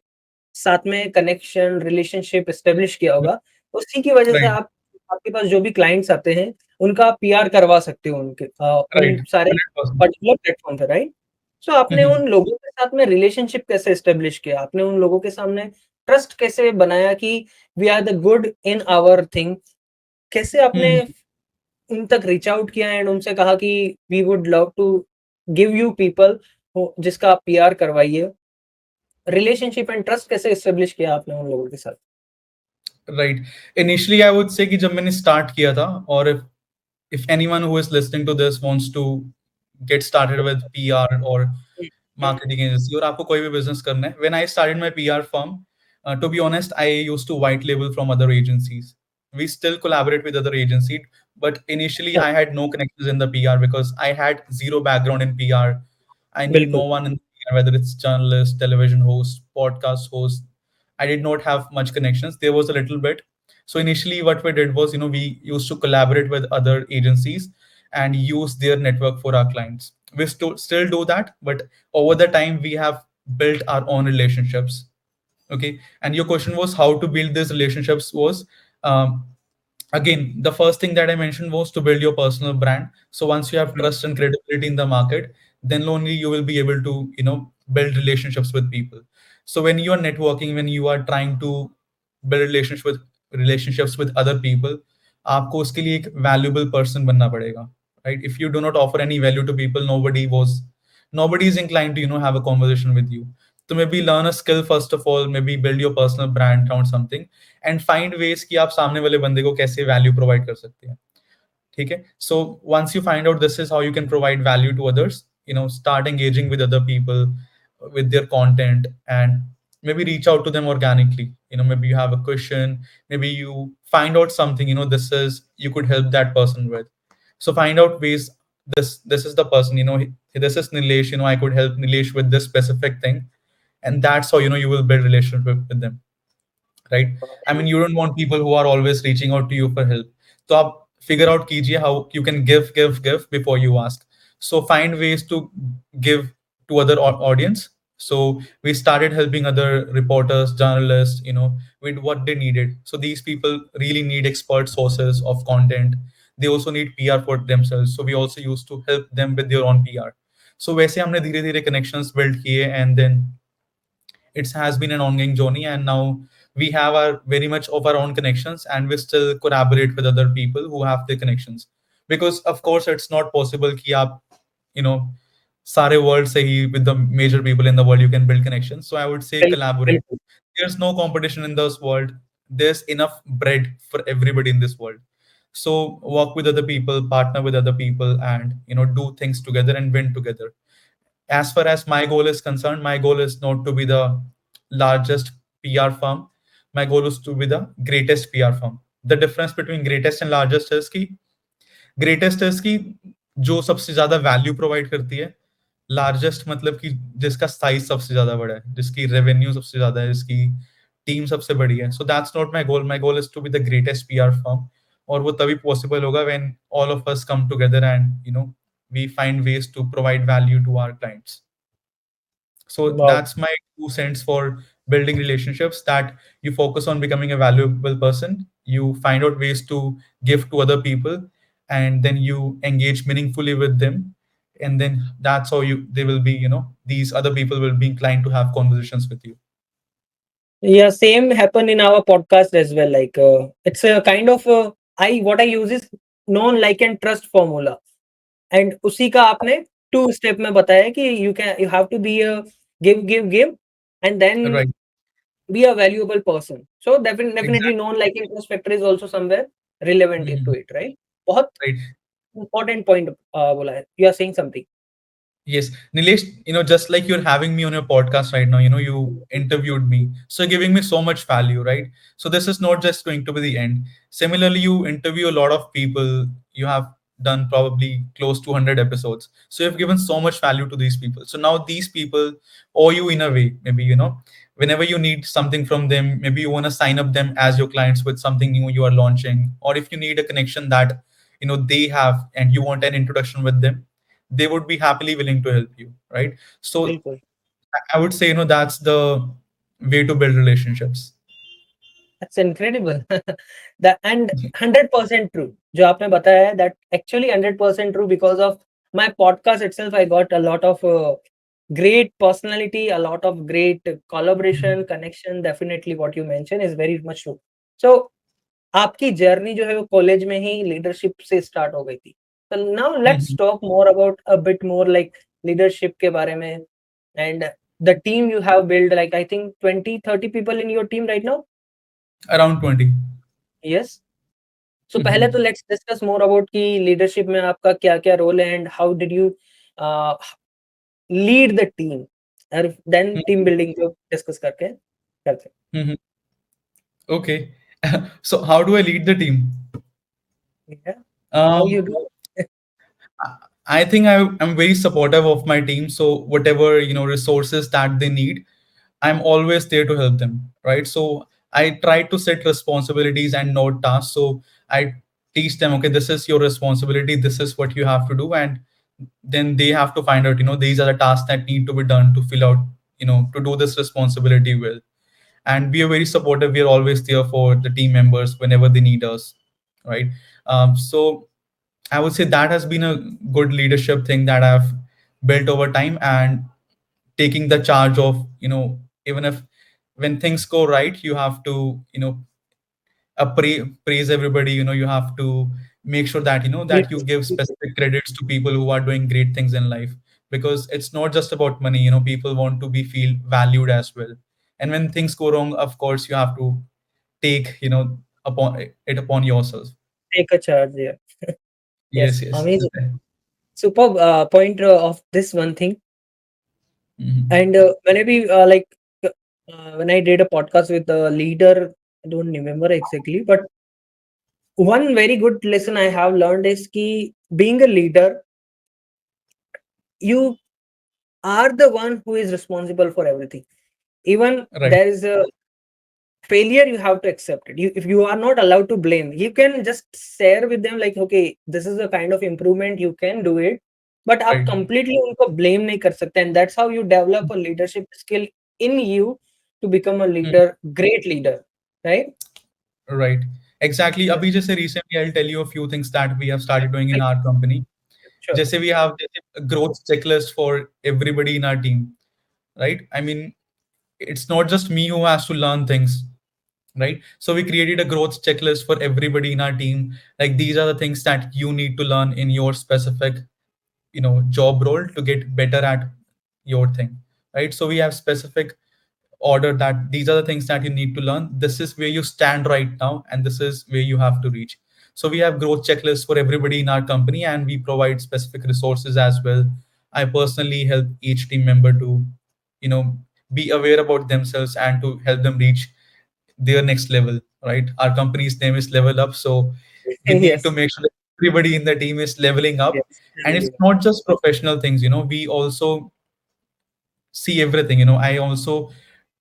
साथ में कनेक्शन रिलेशनशिप एस्टेब्लिश किया होगा। उसी की वजह से Right. आप आपके पास जो भी क्लाइंट्स आते हैं उनका पीआर करवा सकते हो उनके Right. उन सारे 100%. पर्टिकुलर प्लेटफॉर्म पे, राइट? सो आपने Mhm. उन लोगों के साथ में रिलेशनशिप कैसे एस्टेब्लिश किया? आपने उन लोगों के सामने ट्रस्ट कैसे बनाया कि we are the good in our thing? कैसे आपने Mhm. उन तक रीच आउट किया एंड उनसे कहा कि we would love to give you people जिसका आप पीआर करवाइए? रिलेशनशिप एंड ट्रस्ट कैसे एस्टेब्लिश किया आपने उन लोगों के साथ? Right. Initially I would say कि जब मैंने स्टार्ट किया था, और if anyone who is listening to this wants to get started with PR or hmm, hmm, marketing agency, और आपको कोई भी business करना है, when I started my PR firm, to be honest, I used to white label from other agencies. We still collaborate with other agencies, but initially hmm, I had no connections in the PR because I had zero background in PR. I knew no बिल्कुल। one in PR, whether it's journalist, television host, podcast host. I did not have much connections. There was a little bit. So initially, what we did was, we used to collaborate with other agencies and use their network for our clients. We still do that, but over the time, we have built our own relationships. Okay. And your question was how to build these relationships was, um, again, the first thing that I mentioned was to build your personal brand. So once you have hmm, trust and credibility in the market, then only you will be able to build relationships with people. So when you are networking, when you are trying to build relationships with other people, आपको उसके लिए एक valuable person बनना पड़ेगा, right? If you do not offer any value to people, nobody is inclined to have a conversation with you. So maybe learn a skill first of all, maybe build your personal brand around something, and find ways कि आप सामने वाले बंदे को कैसे value provide कर सकते हैं. ठीक है. So once you find out this is how you can provide value to others, start engaging with other people with their content, and maybe reach out to them organically. Maybe you have a question, maybe you find out something, this is you could help that person with. So find out ways. This is the person, this is Nilesh, I could help Nilesh with this specific thing, and that's how you will build relationship with them, right? I mean, you don't want people who are always reaching out to you for help. So आप figure out कीजिए how you can give before you ask. So find ways to give to other audience. So we started helping other reporters, journalists, with what they needed. So these people really need expert sources of content. They also need PR for themselves. So we also used to help them with their own PR. So वैसे हमने धीरे धीरे connections build किए, and then it has been an ongoing journey. And now we have our very much of our own connections, and we still collaborate with other people who have their connections. Because of course it's not possible कि आप you know सारे world से ही with the major people in the world you can build connections. So I would say बिल्कुल, collaborate. बिल्कुल। There's no competition in this world. There's enough bread for everybody in this world. So work with other people, partner with other people, and do things together and win together. As far as my goal is concerned, my goal is not to be the largest PR firm. My goal is to be the greatest PR firm. The difference between greatest and largest is कि greatest है इसकी जो सबसे ज्यादा value provide करती है। Largest मतलब कि जिसका साइज सबसे ज्यादा बड़ा है, जिसकी रेवेन्यू सबसे ज्यादा है, जिसकी टीम सबसे बड़ी है। So that's not my goal is to be the greatest PR firm. और वो तभी पॉसिबल होगा when all of us come together and we find ways to provide value to our clients. So wow! that's my 2 cents for building relationships, that you focus on becoming a valuable person, you find out ways to give to other people, and then you engage meaningfully with them. And then that's how they will be, these other people will be inclined to have conversations with you. Yeah, same happen in our podcast as well. Like, it's a kind of I what I use is known like and trust formula. And उसी का आपने 2 step में बताया कि you have to be a give and then Right. Be a valuable person. So definitely Exactly. Non liking trust factor is also somewhere relevant to Mhm. It, right? बहुत Right. Important point बोला है। You are saying something. Yes, Nilesh, just like you're having me on your podcast right now, you interviewed me. So giving me so much value, right? So this is not just going to be the end. Similarly, you interview a lot of people. You have done probably close to 100 episodes. So you've given so much value to these people. So now these people owe you in a way. Maybe, whenever you need something from them, maybe you want to sign up them as your clients with something new you are launching. Or if you need a connection that, they have and you want an introduction with them, they would be happily willing to help you, right? So बिल्कुल। I would say, that's the way to build relationships. That's incredible. The end 100% true जो आपने बताया है, that actually 100% true because of my podcast itself I got a lot of great personality, a lot of great Mhm. collaboration, connection. Definitely what you mentioned is very much true. So आपकी journey जो है वो college में ही leadership से start हो गई थी। So now let's Mhm. talk more about a bit more like leadership के बारे में and the team you have built, like I think 20-30 people in your team right now. Around 20. Yes. So पहले तो Mhm. Let's discuss more about कि leadership में आपका क्या-क्या role है and how did you lead the team, और then team Mhm. Building को discuss करके करते Mhm. Okay. So how do I lead the team? हैं। Yeah, how you Um, do? I think I'm very supportive of my team. So whatever resources that they need, I'm always there to help them, right? So I try to set responsibilities and not tasks. So I teach them, okay, this is your responsibility, this is what you have to do, and then they have to find out, these are the tasks that need to be done to fill out, to do this responsibility well. And we are very supportive. We are always there for the team members whenever they need us, right? So I would say that has been a good leadership thing that I've built over time, and taking the charge of, even if when things go right, you have to, praise everybody. You have to make sure that, that you बिल्कुल, give बिल्कुल, specific credits to people who are doing great things in life, because it's not just about money. People want to be feel valued as well. And when things go wrong, of course, you have to take, upon yourself. Take a charge here. Yes, Yes, yes. Amazing, superb point of this one thing. Mhm. And मैंने भी like when I did a podcast with a leader, I don't remember exactly, but one very good lesson I have learned is कि being a leader, you are the one who is responsible for everything. Even Right. there is a failure, you have to accept it. If you are not allowed to blame, you can just share with them like, okay, this is a kind of improvement, you can do it, but आप Right. completely उनको blame नहीं कर सकते, and that's how you develop a leadership skill in you to become a Mhm. leader, great leader, right? Right. Exactly. Yes. Abhi, just recently, I'll tell you a few things that we have Yeah, started doing in like, our company. sure. Just we have a growth checklist for everybody in our team, right? I mean, it's not just me who has to learn things. right? So we created a growth checklist for everybody in our team. Like, these are the things that you need to learn in your specific, job role to get better at your thing, right? So we have specific order that these are the things that you need to learn. This is where you stand right now, and this is where you have to reach. So we have growth checklists for everybody in our company, and we provide specific resources as well. I personally help each team member to, you know be aware about themselves and to help them reach their next level, right? Our company's name is Level Up, so we need to Yes. make sure that everybody in the team is leveling up. Yes. And it's not just professional things, we also see everything. I also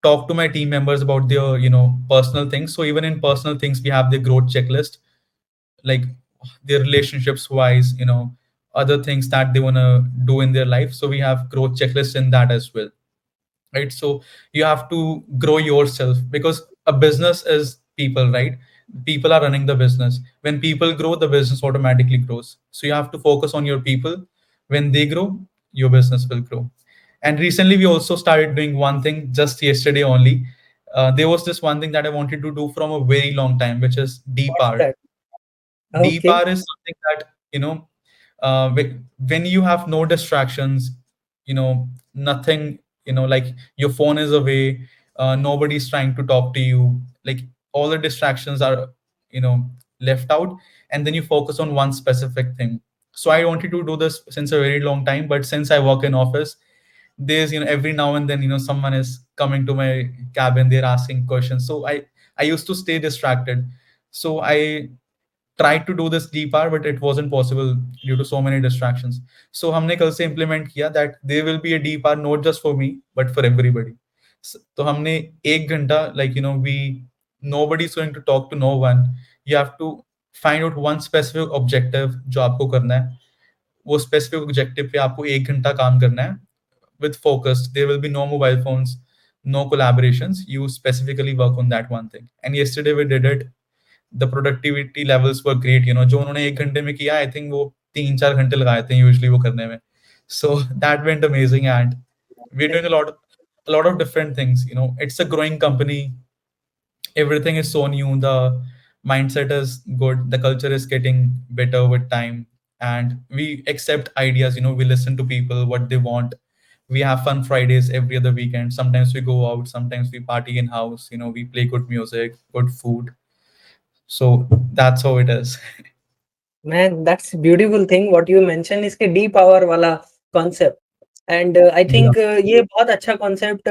talk to my team members about their, personal things. So even in personal things, we have the growth checklist, like their relationships wise, other things that they want to do in their life. So we have growth checklist in that as well, right? So you have to grow yourself, because a business is people, right? People are running the business. When people grow, the business automatically grows. So you have to focus on your people. When they grow, your business will grow. And recently we also started doing one thing, just yesterday only. There was this one thing that I wanted to do from a very long time, which is deep What's art. that? Deep Okay. hour is something that, when you have no distractions, nothing, like your phone is away, nobody's trying to talk to you, like all the distractions are, you know left out, and then you focus on one specific thing. So I wanted to do this since a very long time, but since I work in office, there's, every now and then, someone is coming to my cabin, they're asking questions, so I used to stay distracted. So I tried to do this deep hour, but it wasn't possible due to so many distractions. So हमने कल से implement किया that there will be a deep hour not just for me but for everybody. तो हमने 1 घंटा, like, we nobody is going to talk to no one. You have to find out one specific objective जो आपको करना है. वो specific objective पे आपको 1 घंटा काम करना है with focus. There will be no mobile phones, no collaborations. You specifically work on that one thing. And yesterday we did it. The productivity levels were great. जो उन्होंने 1 घंटे में किया, आई थिंक वो 3-4 घंटे लगाए थे यूजली वो करने में. So that went amazing. And we doing a lot of different things. It's a growing company. Everything is so new. The mindset is good. The culture is getting better with time, and we accept ideas. We listen to people what they want. We have fun Fridays every other weekend. Sometimes we go out, sometimes we party in house. We play good music, good food. So that's how it is. Man, that's beautiful thing what you mentioned इसके deep hour वाला concept. And I Yeah. think ये बहुत अच्छा concept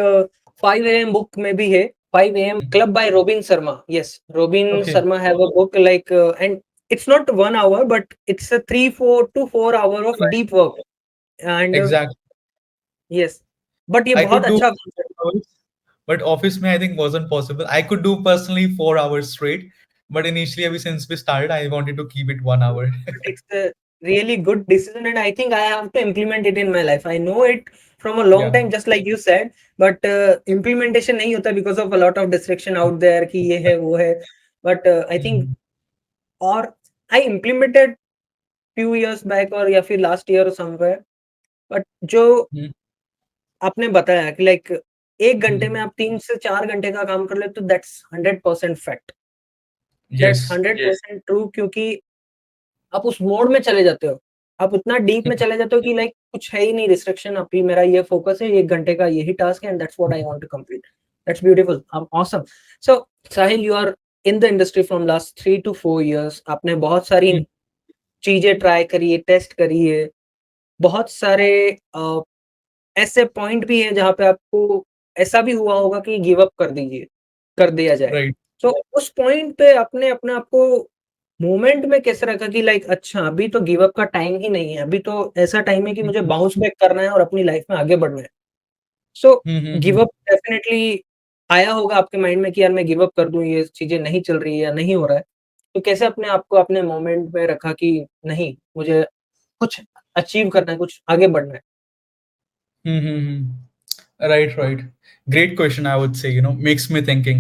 5 a.m. book में भी है. 5 a.m. Club by Robin Sharma. Yes, Robin Okay. Sharma have a book like and it's not 1 hour, but it's a 3 4 to 4 hour of Right. deep work. And Exactly. yes, but ये I बहुत could do अच्छा concept. 4 hours, but office में I think wasn't possible. I could do personally 4 hours straight, but initially, ever since we started, I wanted to keep it 1 hour. But it's a really good decision, and I think I have to implement it in my life. I know it from a long Yeah. time, just like you said, but implementation नहीं होता because of a lot of distraction out there कि ये है वो है. But I think Mhm. or I implemented few years back or या फिर last year or somewhere. But जो Mhm. आपने बताया कि like 1 घंटे में Mhm. आप 3 से 4 घंटे का काम कर ले तो that's 100% fact. That's Yes. 100% true क्योंकि आप उस मोड में चले जाते हो। आप उतना डीप में चले जाते हो कि लाइक कुछ है ही नहीं रिस्ट्रिक्शन, अभी मेरा ये फोकस है, 1 घंटे का यही टास्क है and that's what I want to complete. That's beautiful, awesome. So Sahil, you are in the industry from last 3 to 4 years. आपने बहुत सारी Mhm. चीज़ें ट्राई करी है, टेस्ट करी है। बहुत सारे ऐसे पॉइंट भी हैं जहाँ पे आपको ऐसा भी हुआ होगा कि गिव अप कर दिया जाए। Right. तो उस पॉइंट पे आपने अपने आप को मोमेंट में कैसे रखा कि लाइक अच्छा अभी तो गिव अप का टाइम ही नहीं है, अभी तो ऐसा टाइम है कि मुझे Mhm. बाउंस बैक करना है और अपनी लाइफ में आगे बढ़ना है। So give Mhm. Up definitely आया होगा आपके माइंड में कि यार मैं गिव अप कर दूँ, ये चीज़ें नहीं चल रही है या नहीं हो रहा है। तो कैसे अपने आप को अपने मोमेंट में रखा कि नहीं, मुझे कुछ अचीव करना है, कुछ आगे बढ़ना है? Mhm. Right, right. Great question, I would say, makes me thinking.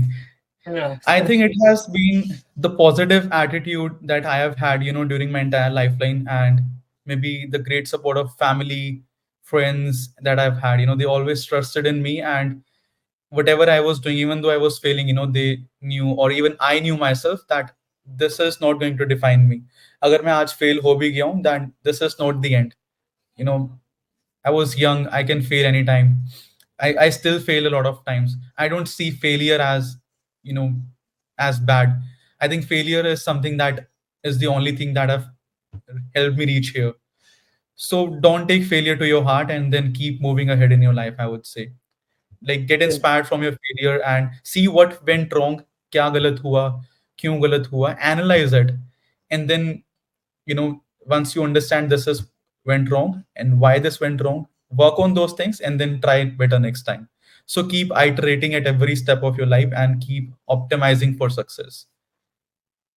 हाँ, I think it has been the positive attitude that I have had, during my entire lifeline, and maybe the great support of family, friends that I've had. They always trusted in me, and whatever I was doing, even though I was failing, they knew, or even I knew myself that this is not going to define me. अगर मैं आज fail हो भी गया हूँ, then this is not the end. You know, I was young. I can fail anytime. I still fail a lot of times. I don't see failure as, you know, as bad. I think failure is something that is the only thing that have helped me reach here. So don't take failure to your heart and then keep moving ahead in your life, I would say. Like get Yes, inspired from your failure and see what went wrong, क्या गलत हुआ, क्यों गलत हुआ, analyze it. And then, once you understand this is went wrong and why this went wrong, work on those things and then try it better next time. So keep iterating at every step of your life and keep optimizing for success.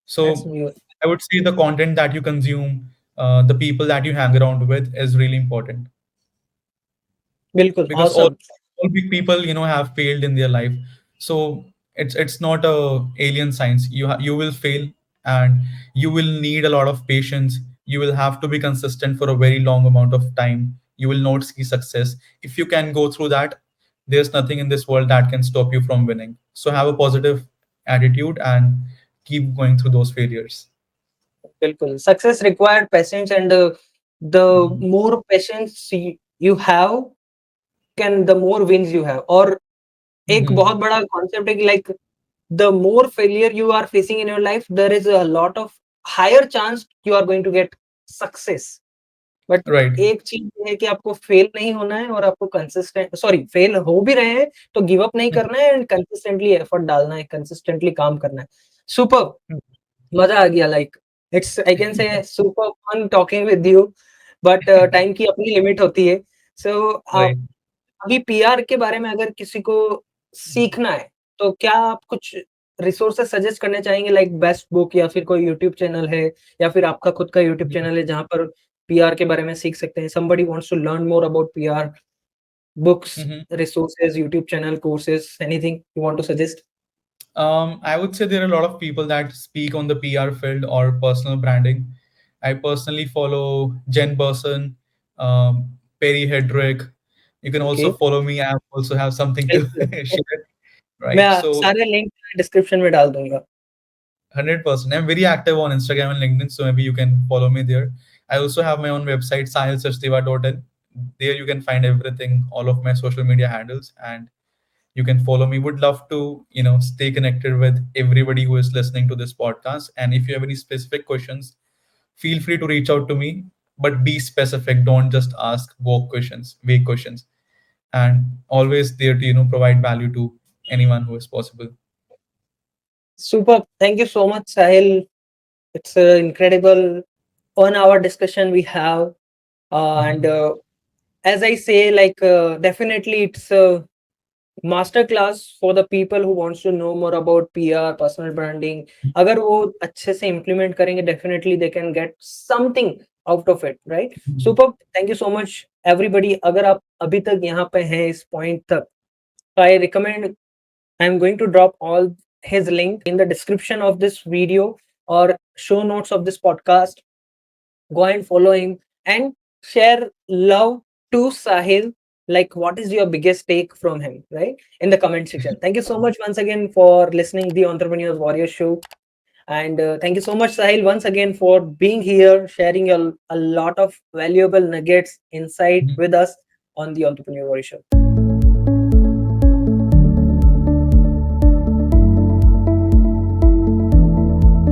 that's So beautiful. I would say the content that you consume, the people that you hang around with is really important, Bilkul, because awesome. all big people have failed in their life. So it's not a alien science. You will fail, and you will need a lot of patience. You will have to be consistent for a very long amount of time. You will not see success. If you can go through that, there's nothing in this world that can stop you from winning. So have a positive attitude and keep going through those failures. Bilkul. Success required patience, and the Mhm. more patience you have, can the more wins you have. और एक बहुत Mhm. बड़ा concept है कि like the more failure you are facing in your life, there is a lot of higher chance you are going to get success. But Right. एक चीज ये है कि आपको फेल नहीं होना है और आपको कंसिस्टेंट सॉरी फेल हो भी रहे हैं तो गिव अप नहीं Mhm. करना है एंड कंसिस्टेंटली एफर्ट डालना है, कंसिस्टेंटली काम करना है. Super, Mhm. मजा आ गया. Like it's I can say super fun talking with you, but time की अपनी लिमिट होती है. सो Right. अभी पीआर के बारे में अगर किसी को सीखना है तो क्या आप कुछ रिसोर्सेज सजेस्ट करने चाहेंगे, लाइक बेस्ट बुक या फिर कोई यूट्यूब चैनल है या फिर आपका खुद का यूट्यूब Mhm. चैनल है जहाँ पर पीआर के बारे में सीख सकते हैं? Somebody wants to learn more about PR, books, Mhm. Resources, YouTube channel, courses, anything you want to suggest? I would say there are a lot of people that speak on the PR field or personal branding. I personally follow Jen Burson, Perry Hedrick. You can okay, also follow me. I also have something to बिल्कुल. share, मैं right? So सारे link description में डाल दूंगा. 100%. I'm very active on Instagram and LinkedIn, so maybe you can follow me there. I also have my own website, sahilsachdeva.in. There you can find everything, all of my social media handles, and you can follow me. Would love to stay connected with everybody who is listening to this podcast. And if you have any specific questions, feel free to reach out to me, but be specific. Don't just ask vague questions, and always there to provide value to anyone who is possible. Super, thank you so much Sahil. It's incredible 1 hour discussion we have, and Mhm. as I say, like definitely it's a master class for the people who wants to know more about PR, personal branding. अगर वो अच्छे से implement करेंगे, definitely they can get something out of it, right? Mhm. Super, thank you so much everybody. अगर आप अभी तक यहाँ पे हैं इस point तक, so I recommend, I'm going to drop all his link in the description of this video or show notes of this podcast. Go and follow him and share love to Sahil. Like, what is your biggest take from him, right? In the comment section. Thank you so much once again for listening the Entrepreneurs Warrior Show. And thank you so much, Sahil, once again for being here, sharing a lot of valuable nuggets, insight Mhm. with us on the Entrepreneur Warrior Show.